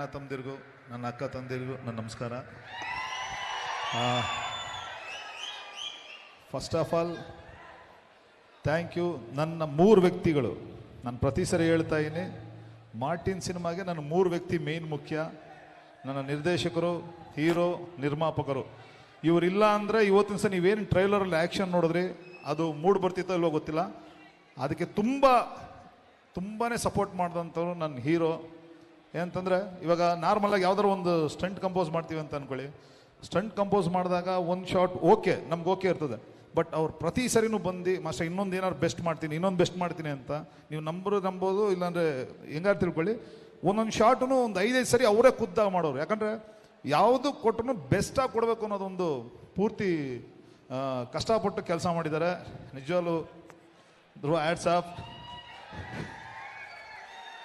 ಅಣ್ಣ ತಮ್ಮದಿರಿಗೂ ನನ್ನ ಅಕ್ಕ ತಂದಿರಿಗೂ ನನ್ನ ನಮಸ್ಕಾರ. First of all thank you. ನನ್ನ 3 ವ್ಯಕ್ತಿಗಳು, ನಾನು ಪ್ರತಿ ಸರಿ ಹೇಳ್ತಾ ಇದ್ದೀನಿ, ಮಾರ್ಟಿನ್ ಸಿನಿಮಾಗೆ ನನ್ನ 3 ವ್ಯಕ್ತಿ ಮೇನ್ ಮುಖ್ಯ. ನನ್ನ ನಿರ್ದೇಶಕರು, ಹೀರೋ, ನಿರ್ಮಾಪಕರು. ಇವರಿಲ್ಲ ಅಂದರೆ ಇವತ್ತಿನ ಸಹ ನೀವೇನು ಟ್ರೈಲರಲ್ಲಿ ಆ್ಯಕ್ಷನ್ ನೋಡಿದ್ರಿ ಅದು ಮೂಡ್ ಬರ್ತಿತ್ತೋ ಇಲ್ವೋ ಗೊತ್ತಿಲ್ಲ. ಅದಕ್ಕೆ ತುಂಬಾ ಸಪೋರ್ಟ್ ಮಾಡಿದಂಥವ್ರು ನನ್ನ ಹೀರೋ. ಏನಂತಂದರೆ ಇವಾಗ ನಾರ್ಮಲಾಗಿ ಯಾವ್ದಾರು ಒಂದು ಸ್ಟಂಟ್ ಕಂಪೋಸ್ ಮಾಡ್ತೀವಿ ಅಂತ ಅಂದ್ಕೊಳ್ಳಿ. ಸ್ಟಂಟ್ ಕಂಪೋಸ್ ಮಾಡಿದಾಗ ಒಂದು ಶಾಟ್ ಓಕೆ, ನಮ್ಗೆ ಓಕೆ ಇರ್ತದೆ. ಬಟ್ ಅವ್ರು ಪ್ರತಿ ಸರಿನೂ ಬಂದು ಮಾಸ್ಟರ್ ಇನ್ನೊಂದು ಏನಾದ್ರು ಬೆಸ್ಟ್ ಮಾಡ್ತೀನಿ ಅಂತ ನೀವು ನಂಬೋದು, ಇಲ್ಲಾಂದರೆ ಹೆಂಗಾರು ತಿಳ್ಕೊಳ್ಳಿ. ಒಂದೊಂದು ಶಾಟೂ ಒಂದು 5-5 ಸರಿ ಅವರೇ ಖುದ್ದಾಗ ಮಾಡೋರು. ಯಾಕಂದರೆ ಯಾವುದು ಕೊಟ್ಟರು ಬೆಸ್ಟಾಗಿ ಕೊಡಬೇಕು ಅನ್ನೋದೊಂದು ಪೂರ್ತಿ ಕಷ್ಟಪಟ್ಟು ಕೆಲಸ ಮಾಡಿದ್ದಾರೆ. ನಿಜವಾಗ್ಲೂ ಧ್ರುವ, ಹ್ಯಾಟ್ಸ್ ಆಫ್.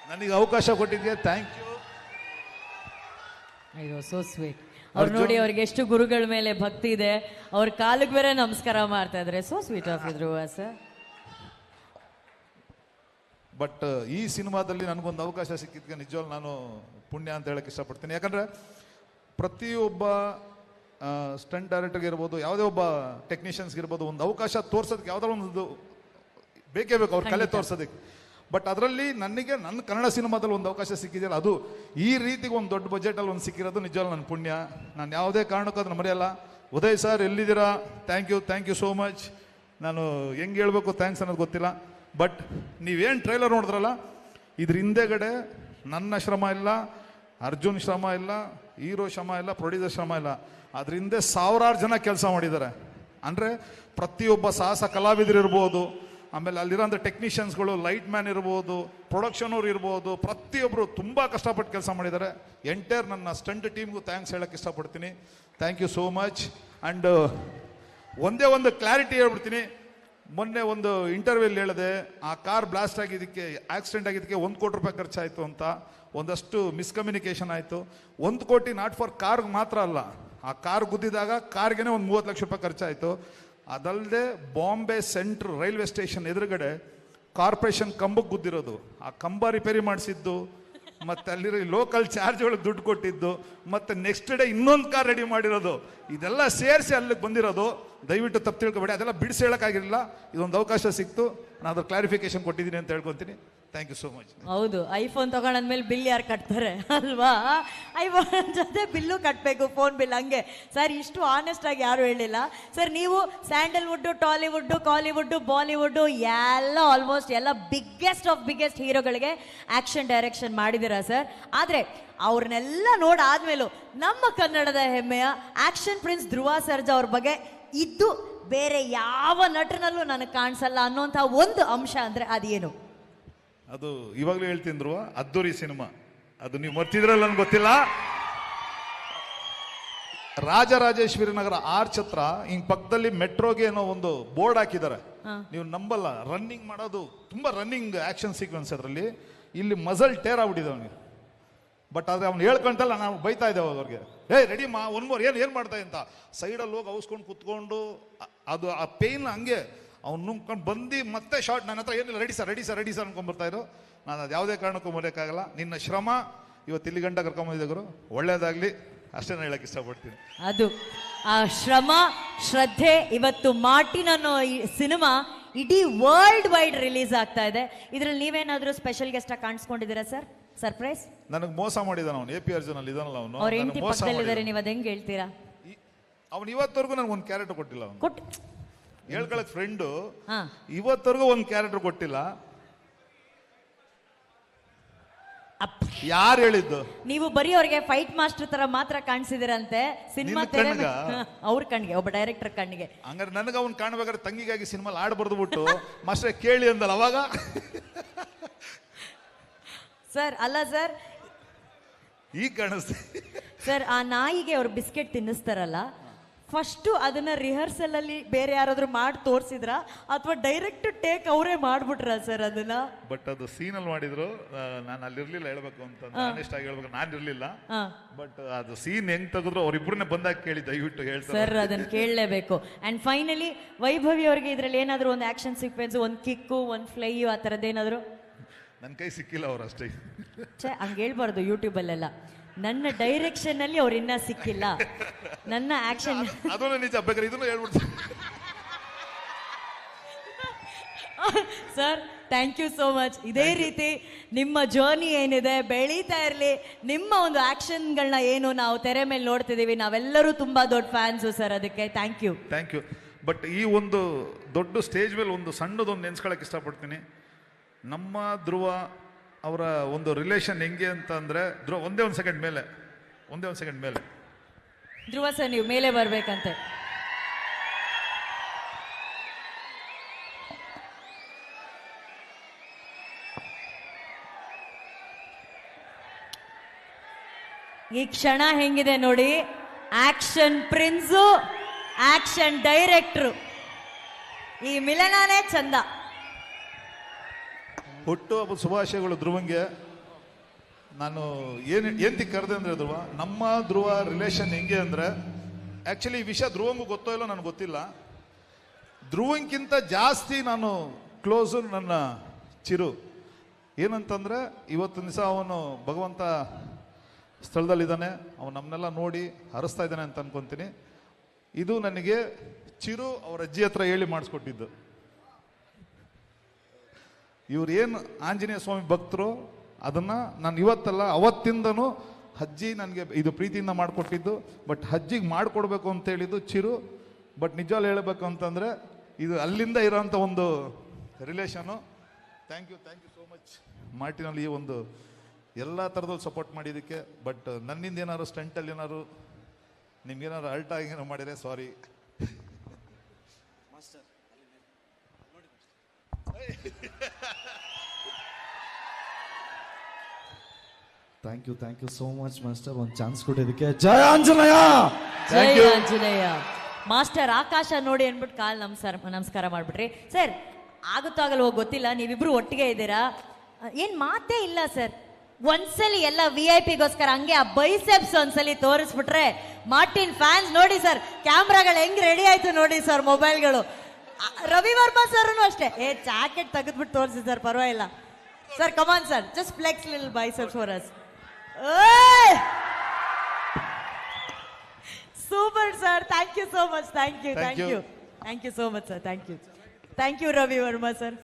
ನನಗೆ ಅವಕಾಶ ಕೊಟ್ಟಿದ್ದೆ, ಥ್ಯಾಂಕ್ ಯು. ಅಯ್ಯೋ, ಸೋ ಸ್ವೀಟ್. ಅವ್ರು ನೋಡಿ, ಅವ್ರಿಗೆ ಎಷ್ಟು ಗುರುಗಳ ಮೇಲೆ ಭಕ್ತಿ ಇದೆ. ಅವ್ರ ಕಾಲಿಗೆ ಬೇರೆ ನಮಸ್ಕಾರ ಮಾಡ್ತಾ ಇದ್ದಾರೆ. So sweet of Dhruva sir. But ಈ ಸಿನಿಮಾದಲ್ಲಿ ನನಗೊಂದು ಅವಕಾಶ ಸಿಕ್ಕಿದ್ಕೆ ನಿಜವಾಗ್ಲೂ ನಾನು ಪುಣ್ಯ ಅಂತ ಹೇಳಕ್ಕೆ ಇಷ್ಟಪಡ್ತೀನಿ. ಯಾಕಂದರೆ ಪ್ರತಿಯೊಬ್ಬ ಸ್ಟಂಟ್ ಡೈರೆಕ್ಟರ್ಗೆ ಇರ್ಬೋದು, ಯಾವುದೇ ಒಬ್ಬ ಟೆಕ್ನಿಷಿಯನ್ಸ್ಗೆ ಇರ್ಬೋದು, ಒಂದು ಅವಕಾಶ ತೋರ್ಸೋದಕ್ಕೆ ಯಾವುದೋ ಒಂದು ಬೇಕೇ ಬೇಕು, ಅವ್ರ ಕಲೆ ತೋರ್ಸೋದಕ್ಕೆ. ಬಟ್ ಅದರಲ್ಲಿ ನನಗೆ ನನ್ನ ಕನ್ನಡ ಸಿನಿಮಾದಲ್ಲಿ ಒಂದು ಅವಕಾಶ ಸಿಕ್ಕಿದೆಯಲ್ಲ, ಅದು ಈ ರೀತಿಗೆ ಒಂದು ದೊಡ್ಡ ಬಜೆಟಲ್ಲಿ ಒಂದು ಸಿಕ್ಕಿರೋದು ನಿಜವಾಗ್ಲೂ ನನ್ನ ಪುಣ್ಯ. ನಾನು ಯಾವುದೇ ಕಾರಣಕ್ಕೂ ಅದನ್ನು ಮರೆಯಲ್ಲ. ಉದಯ್ ಸರ್ ಎಲ್ಲಿದ್ದೀರಾ? Thank you so much. ನಾನು ಹೆಂಗೆ ಹೇಳ್ಬೇಕು ಥ್ಯಾಂಕ್ಸ್ ಅನ್ನೋದು ಗೊತ್ತಿಲ್ಲ. ಬಟ್ ನೀವೇನು ಟ್ರೈಲರ್ ನೋಡಿದ್ರಲ್ಲ, ಇದ್ರ ಹಿಂದೆಗಡೆ ನನ್ನ ಶ್ರಮ ಇಲ್ಲ, ಅರ್ಜುನ್ ಶ್ರಮ ಇಲ್ಲ, ಹೀರೋ ಶ್ರಮ ಇಲ್ಲ, ಪ್ರೊಡ್ಯೂಸರ್ ಶ್ರಮ ಇಲ್ಲ. ಅದ್ರ ಹಿಂದೆ ಸಾವಿರಾರು ಜನ ಕೆಲಸ ಮಾಡಿದ್ದಾರೆ. ಅಂದರೆ ಪ್ರತಿಯೊಬ್ಬ ಸಾಹಸ ಕಲಾವಿದರು ಇರ್ಬೋದು, ಆಮೇಲೆ ಅಲ್ಲಿರೋಂಥ ಟೆಕ್ನಿಷಿಯನ್ಸ್ಗಳು, ಲೈಟ್ ಮ್ಯಾನ್ ಇರ್ಬೋದು, ಪ್ರೊಡಕ್ಷನ್ ಅವ್ರು ಇರ್ಬೋದು, ಪ್ರತಿಯೊಬ್ಬರು ತುಂಬ ಕಷ್ಟಪಟ್ಟು ಕೆಲಸ ಮಾಡಿದ್ದಾರೆ. ಎಂಟೈರ್ ನನ್ನ ಸ್ಟಂಟ್ ಟೀಮ್ಗೂ ಥ್ಯಾಂಕ್ಸ್ ಹೇಳೋಕ್ಕೆ ಇಷ್ಟಪಡ್ತೀನಿ. Thank you so much. And ಒಂದೇ ಒಂದು ಕ್ಲಾರಿಟಿ ಹೇಳ್ಬಿಡ್ತೀನಿ. ಮೊನ್ನೆ ಒಂದು ಇಂಟರ್ವ್ಯೂಲ್ಲಿ ಹೇಳಿದೆ, ಆ ಕಾರ್ ಬ್ಲಾಸ್ಟ್ ಆಗಿದ್ದಕ್ಕೆ, ಆಕ್ಸಿಡೆಂಟ್ ಆಗಿದ್ದಕ್ಕೆ 1 ಕೋಟಿ ರೂಪಾಯಿ ಖರ್ಚಾಯಿತು ಅಂತ. ಒಂದಷ್ಟು ಮಿಸ್ಕಮ್ಯುನಿಕೇಷನ್ ಆಯಿತು. 1 ಕೋಟಿ ನಾಟ್ ಫಾರ್ ಕಾರ್ಗೆ ಮಾತ್ರ ಅಲ್ಲ, ಆ ಕಾರ್ ಗುದ್ದಿದಾಗ ಕಾರ್ಗೆ ಒಂದು 30 ಲಕ್ಷ ರೂಪಾಯಿ ಖರ್ಚಾಯಿತು. ಅದಲ್ಲದೆ ಬಾಂಬೆ ಸೆಂಟ್ರ್ ರೈಲ್ವೆ ಸ್ಟೇಷನ್ ಎದುರುಗಡೆ ಕಾರ್ಪೊರೇಷನ್ ಕಂಬಕ್ಕೆ ಗುದ್ದಿರೋದು, ಆ ಕಂಬ ರಿಪೇರಿ ಮಾಡಿಸಿದ್ದು, ಮತ್ತು ಅಲ್ಲಿರೋ ಲೋಕಲ್ ಚಾರ್ಜ್ ಒಳಗೆ ದುಡ್ಡು ಕೊಟ್ಟಿದ್ದು, ಮತ್ತು ನೆಕ್ಸ್ಟ್ ಡೇ ಇನ್ನೊಂದು ಕಾರ್ ರೆಡಿ ಮಾಡಿರೋದು, ಇದೆಲ್ಲ ಸೇರಿಸಿ ಅಲ್ಲಿಗೆ ಬಂದಿರೋದು. ದಯವಿಟ್ಟು ತಪ್ಪು ತಿಳ್ಕೊಬೇಡಿ, ಅದೆಲ್ಲ ಬಿಡಿಸಿ ಹೇಳೋಕ್ಕಾಗಿರಲಿಲ್ಲ. ಇದೊಂದು ಅವಕಾಶ ಸಿಕ್ತು, ನಾನು ಅದ್ರ ಕ್ಲಾರಿಫಿಕೇಶನ್ ಕೊಟ್ಟಿದ್ದೀನಿ ಅಂತ ಹೇಳ್ಕೊತೀನಿ. Thank you so much. ಹೌದು, ಐಫೋನ್ ತಗೊಂಡಾದ್ಮೇಲೆ ಬಿಲ್ ಯಾರು ಕಟ್ತಾರೆ ಅಲ್ವಾ? ಐಫೋನ್ ಜೊತೆ ಬಿಲ್ಲು ಕಟ್ಟಬೇಕು, ಫೋನ್ ಬಿಲ್. ಹಂಗೆ ಸರ್, ಇಷ್ಟು ಆನೆಸ್ಟ್ ಆಗಿ ಯಾರು ಹೇಳಿಲ್ಲ ಸರ್. ನೀವು ಸ್ಯಾಂಡಲ್ವುಡ್, ಟಾಲಿವುಡ್, ಕಾಲಿವುಡ್, ಬಾಲಿವುಡ್ ಎಲ್ಲ ಆಲ್ಮೋಸ್ಟ್ ಎಲ್ಲ ಬಿಗ್ಗೆಸ್ಟ್ ಆಫ್ ಬಿಗ್ಗೆಸ್ಟ್ ಹೀರೋಗಳಿಗೆ ಆಕ್ಷನ್ ಡೈರೆಕ್ಷನ್ ಮಾಡಿದ್ದೀರಾ ಸರ್. ಆದರೆ ಅವ್ರನ್ನೆಲ್ಲ ನೋಡಾದ್ಮೇಲೂ ನಮ್ಮ ಕನ್ನಡದ ಹೆಮ್ಮೆಯ ಆಕ್ಷನ್ ಪ್ರಿನ್ಸ್ ಧ್ರುವ ಸರ್ಜಾ ಅವ್ರ ಬಗ್ಗೆ ಇದ್ದು ಬೇರೆ ಯಾವ ನಟನಲ್ಲೂ ನನಗೆ ಕಾಣಿಸಲ್ಲ ಅನ್ನೋಂಥ ಒಂದು ಅಂಶ ಅಂದರೆ ಅದೇನು? ಅದು ಇವಾಗಲೂ ಹೇಳ್ತೀನಿ ಧ್ರುವ, ಅದ್ದೂರಿ ಸಿನಿಮಾ. ಅದು ನೀವು ಮರ್ತಿದ್ರಲ್ಲ ನನ್ಗೆ ಗೊತ್ತಿಲ್ಲ. ರಾಜರಾಜೇಶ್ವರಿ ನಗರ ಆರ್ಚ್ ಹತ್ರ ಹಿಂಗ್ ಪಕ್ಕದಲ್ಲಿ ಮೆಟ್ರೋಗೆ ಏನೋ ಒಂದು ಬೋರ್ಡ್ ಹಾಕಿದ್ದಾರೆ. ನೀವು ನಂಬಲ್ಲ, ರನ್ನಿಂಗ್ ಮಾಡೋದು ತುಂಬಾ ರನ್ನಿಂಗ್ ಆಕ್ಷನ್ ಸೀಕ್ವೆನ್ಸ್. ಅದರಲ್ಲಿ ಇಲ್ಲಿ ಮಸಲ್ ಟೇರ್ ಆಗ್ಬಿಟ್ಟಿದೆ ಅವನಿಗೆ. ಬಟ್ ಆದ್ರೆ ಅವ್ನು ಹೇಳ್ಕೊಂತಲ್ಲ, ನಾವು ಬೈತಾ ಇದ್ದೇವೆ ಅವ್ರಿಗೆ, ರೆಡಿ ಮಾ ಒನ್ ಮೋರ್, ಏನು ಮಾಡ್ತಾ ಅಂತ ಸೈಡಲ್ಲಿ ಹೋಗಿ ಅವಸ್ಕೊಂಡು ಕುತ್ಕೊಂಡು, ಅದು ಆ ಪೇಯ್ನ್ ಹಂಗೆ ಅವ್ನು ನುಂಗ್ಕೊಂಡು ಬಂದು ಮತ್ತೆ ಶಾರ್ಟ್ ನನ್ನ ಹತ್ರ ಏನಿಲ್ಲ, ರೆಡಿ ಸರ್ ಅನ್ಕೊಂಡ್ಬರ್ತಾ ಇರೋ. ನಾನು ಅದು ಯಾವುದೇ ಕಾರಣಕ್ಕೂ ಮರೆಯೋಕ್ಕಾಗಲ್ಲ. ನಿನ್ನ ಶ್ರಮ ಇವತ್ತು ಇಲ್ಲಿ ಗಂಟ ಕರ್ಕೊಂಬಂದಿದ್ದರು, ಒಳ್ಳೇದಾಗಲಿ ಅಷ್ಟೇ ನಾನು ಹೇಳಕ್ಕೆ ಇಷ್ಟಪಡ್ತೀನಿ. ಅದು ಆ ಶ್ರಮ, ಶ್ರದ್ಧೆ ಇವತ್ತು ಮಾರ್ಟಿನ್ ಅನ್ನೋ ಈ ಸಿನಿಮಾ ಇಡೀ ವರ್ಲ್ಡ್ ವೈಡ್ ರಿಲೀಸ್ ಆಗ್ತಾ ಇದೆ. ಇದರಲ್ಲಿ ನೀವೇನಾದರೂ ಸ್ಪೆಷಲ್ ಗೆಸ್ಟ್ ಆಗಿ ಕಾಣಿಸ್ಕೊಂಡಿದ್ದೀರಾ ಸರ್? ಸರ್ಪ್ರೈಸ್. ನನಗೆ ಮೋಸ ಮಾಡಿದಾನ ಅವನು, AP ಅರ್ಜುನ್ ಅಲ್ಲಿ ಇದಾನಲ್ಲ ಅವನು. ಅವ್ರ ಹೆಂಡತಿ ಪಕ್ಕದಲ್ಲಿದ್ದಾರೆ, ನೀವು ಅದು ಹೆಂಗೆ ಹೇಳ್ತೀರಾ? ಅವನು ಇವತ್ತವರೆಗೂ ನನಗೆ ಒಂದು ಕ್ಯಾರೆಕ್ಟರ್ ಕೊಟ್ಟಿಲ್ಲ. ಅವನು ಕೊಟ್ಟು ಹೇಳ್ಕೊಳಕ್ ಫ್ರೆಂಡು, ಇವತ್ತವರೆಗೂ ಒಂದು ಕ್ಯಾರೆಕ್ಟರ್ ಕೊಟ್ಟಿಲ್ಲ. ಯಾರು ಹೇಳಿದ್ದು? ನೀವು ಬರೀ ಅವ್ರಿಗೆ ಫೈಟ್ ಮಾಸ್ಟರ್ ತರ ಮಾತ್ರ ಕಾಣಿಸಿದಿರಂತೆ ಸಿನಿಮಾ ತೆರೆ. ಅವ್ರ ಕಣ್ಣಿಗೆ, ಒಬ್ಬ ಡೈರೆಕ್ಟರ್ ಕಣ್ಣಿಗೆ. ಹಂಗಾರೆ ನನಗೆ ಅವ್ನು ಕಾಣ್ಬೇಕಾದ್ರೆ ತಂಗಿಗಾಗಿ ಸಿನಿಮಾ ಹಾಡು ಬರ್ದು ಬಿಟ್ಟು ಮಾಸ್ಟರ್ ಕೇಳಿ ಅಂದಲ್ಲ ಅವಾಗ. ಸರ್ ಅಲ್ಲ ಸರ್, ಈಗ ಕಾಣಿಸ್ತೆ ಸರ್. ಆ ನಾಯಿಗೆ ಅವ್ರು ಬಿಸ್ಕೆಟ್ ತಿನ್ನಿಸ್ತಾರಲ್ಲ, ಫಸ್ಟು ಅದನ್ನ ರಿಹರ್ಸಲ್ ಅಲ್ಲಿ ಬೇರೆ ಯಾರಾದ್ರೂ ಮಾಡಿ ತೋರಿಸಿದ್ರ ಅಥವಾ ಡೈರೆಕ್ಟ್ ಟೇಕ್ ಅವರೇ ಮಾಡ್ಬಿಟ್ರ ಸರ್ ಅದನ್ನ? ಬಟ್ ಅದು ಸೀನಲ್ಲಿ ಮಾಡಿದ್ರು, ನಾನು ಅಲ್ಲಿರ್ಲಿಲ್ಲ ಹೇಳ್ಬೇಕು ಅಂತ. ಆನೆಸ್ಟ್ ಆಗಿ ಹೇಳ್ಬೇಕು, ನಾನು ಇರ್ಲಿಲ್ಲ. ಬಟ್ ಅದು ಸೀನ್ ಹೆಂಗ್ ತೆಗೆದ್ರು ಅವ್ರಿಬ್ರನ್ನೇ ಬಂದಾಗ ಕೇಳಿ ದಯವಿಟ್ಟು ಹೇಳ್ತಾರೆ ಸರ್, ಅದನ್ನ ಕೇಳಲೇಬೇಕು. ಅಂಡ್ ಫೈನಲಿ ವೈಭವಿ ಅವ್ರಿಗೆ ಇದ್ರಲ್ಲಿ ಏನಾದ್ರು ಒಂದು ಆಕ್ಷನ್ ಸೀಕ್ವೆನ್ಸ್, ಒಂದು ಕಿಕ್ಕು, ಒಂದು ಫ್ಲೈ, ಆ ಥರದ್ದೇನಾದ್ರು? ನನ್ನ ಕೈ ಸಿಕ್ಕಿಲ್ಲ ಅವ್ರು ಅಷ್ಟೇ. ಹಂಗೆ ಹೇಳ್ಬಾರ್ದು ಯೂಟ್ಯೂಬಲ್ಲೆಲ್ಲ. ನನ್ನ ಡೈರೆಕ್ಷನ್ ಅಲ್ಲಿ ಅವ್ರು ಇನ್ನ ಸಿಕ್ಕಿಲ್ಲ. ನನ್ನ ಆಕ್ಷನ್ ಅದನ್ನು ನಿಜ, ಬೇಕಾದ್ರೆ ಇದನ್ನು ಹೇಳ್ಬಿಡ್ತೀನಿ. Sir thank you so much. ಇದೇ ರೀತಿ ನಿಮ್ಮ ಜರ್ನಿ ಏನಿದೆ ಬೆಳೀತಾ ಇರಲಿ. ನಿಮ್ಮ ಒಂದು ಆಕ್ಷನ್ಗಳನ್ನ ಏನು ನಾವು ತೆರೆ ಮೇಲೆ ನೋಡ್ತಿದ್ದೀವಿ, ನಾವೆಲ್ಲರೂ ತುಂಬಾ ದೊಡ್ಡ ಫ್ಯಾನ್ಸು ಸರ್. ಅದಕ್ಕೆ thank you. Thank you. But ಈ ಒಂದು ದೊಡ್ಡ ಸ್ಟೇಜ್ ಮೇಲೆ ಒಂದು ಸಣ್ಣದೊಂದು ನೆನ್ಸ್ಕೊಳಕ್ಕೆ ಇಷ್ಟಪಡ್ತೀನಿ. ನಮ್ಮ ಧ್ರುವ ಅವರ ಒಂದು ರಿಲೇಷನ್ ಹೆಂಗೆ ಅಂತ ಅಂದರೆ, ಧ್ರುವ ಒಂದೇ ಒಂದು ಸೆಕೆಂಡ್ ಮೇಲೆ ಧ್ರುವ ಸರ್ ನೀವು ಮೇಲೆ ಬರ್ಬೇಕಂತೆ. ಈ ಕ್ಷಣ ಹೆಂಗಿದೆ ನೋಡಿ. ಆಕ್ಷನ್ ಪ್ರಿನ್ಸು, ಆಕ್ಷನ್ ಡೈರೆಕ್ಟ್ರು, ಈ ಮಿಲನನೇ ಚಂದ. ಹುಟ್ಟುಹಬ್ಬದ ಶುಭಾಶಯಗಳು ಧ್ರುವಂಗೆ. ನಾನು ಏನ್ ಕರೆದೆ ಅಂದರೆ, ನಮ್ಮ ಧ್ರುವ ರಿಲೇಷನ್ ಹೆಂಗೆ ಅಂದರೆ, ಆ್ಯಕ್ಚುಲಿ ಈ ವಿಷಯ ಧ್ರುವಂಗೂ ಗೊತ್ತೋ ಇಲ್ಲೋ ನನಗೆ ಗೊತ್ತಿಲ್ಲ. ಧ್ರುವಂಗಿಂತ ಜಾಸ್ತಿ ನಾನು ಕ್ಲೋಸು ನನ್ನ ಚಿರು. ಏನಂತಂದರೆ, ಇವತ್ತಿನ ದಿವಸ ಅವನು ಭಗವಂತ ಸ್ಥಳದಲ್ಲಿದ್ದಾನೆ, ಅವನು ನಮ್ಮನ್ನೆಲ್ಲ ನೋಡಿ ಹರಿಸ್ತಾ ಇದ್ದಾನೆ ಅಂತ ಅನ್ಕೊತೀನಿ. ಇದು ನನಗೆ ಚಿರು ಅವ್ರ ಅಜ್ಜಿ ಹತ್ರ ಹೇಳಿ ಮಾಡಿಸ್ಕೊಟ್ಟಿದ್ದು. ಇವ್ರು ಏನು ಆಂಜನೇಯ ಸ್ವಾಮಿ ಭಕ್ತರು, ಅದನ್ನು ನಾನು ಇವತ್ತಲ್ಲ ಅವತ್ತಿಂದನೂ ಅಜ್ಜಿ ನನಗೆ ಇದು ಪ್ರೀತಿಯಿಂದ ಮಾಡಿಕೊಟ್ಟಿದ್ದು. ಬಟ್ ಅಜ್ಜಿಗೆ ಮಾಡಿಕೊಡ್ಬೇಕು ಅಂತ ಹೇಳಿದ್ದು ಚಿರು. ಬಟ್ ನಿಜವಾಗ್ಲೂ ಹೇಳಬೇಕು ಅಂತಂದರೆ ಇದು ಅಲ್ಲಿಂದ ಇರೋಂಥ ಒಂದು relation. Thank you so much ಮಾರ್ಟಿನಲ್ಲಿ ಈ ಒಂದು ಎಲ್ಲ ಥರದಲ್ಲಿ ಸಪೋರ್ಟ್ ಮಾಡಿದ್ದಕ್ಕೆ. ಬಟ್ ನನ್ನಿಂದ ಏನಾದ್ರು ಸ್ಟಂಟಲ್ಲಿ ಏನಾದ್ರು ನಿಮ್ಗೇನಾದ್ರು ಅಲ್ಟ್ ಆಗಿ ಏನೋ ಮಾಡಿದರೆ sorry. Thank you so much master, ಒಂದು ಚಾನ್ಸ್ ಕೊಟ್ಟಿದ್ದಕ್ಕೆ. ಜಯ ಆಂಜನೇಯ. ಜೈ ಆಂಜನೇಯ. ಮಾಸ್ಟರ್ ಆಕಾಶ ನೋಡಿ ಅಂದ್ಬಿಟ್ಟು ಕಾಲ್ ನಮಸ್ಕಾರ ಮಾಡ್ಬಿಟ್ರಿ. ಸರ್ ಆಗುತ್ತೋ ಆಗಲ್ವೋ ಗೊತ್ತಿಲ್ಲ, ನೀವಿಬ್ರು ಒಟ್ಟಿಗೆ ಇದ್ದೀರಾ, ಏನ್ ಮಾತೇ ಇಲ್ಲ ಸರ್. ಒಂದ್ಸಲಿ ಎಲ್ಲ VIP ಗೋಸ್ಕರ ಹಂಗೆ ಆ ಬೈಸೆಪ್ಸ್ ಒಂದ್ಸಲಿ ತೋರಿಸ್ಬಿಟ್ರೆ ಮಾರ್ಟಿನ್ ಫ್ಯಾನ್ಸ್ ನೋಡಿ ಸರ್. ಕ್ಯಾಮ್ರಾಗಳು ಹೆಂಗ್ ರೆಡಿ ಆಯ್ತು ನೋಡಿ ಸರ್, ಮೊಬೈಲ್ಗಳು. ರವಿ ವರ್ಮಾ ಸರ್ ಅಷ್ಟೇ, ಜಾಕೆಟ್ ತೆಗೆದ್ಬಿಟ್ಟು ತೋರಿಸಿ ಸರ್, ಪರವಾಗಿಲ್ಲ sir. Come on sir, just flex little biceps for us. Super sir, thank you so much. Thank you so much sir. Thank you Ravi Varma sir.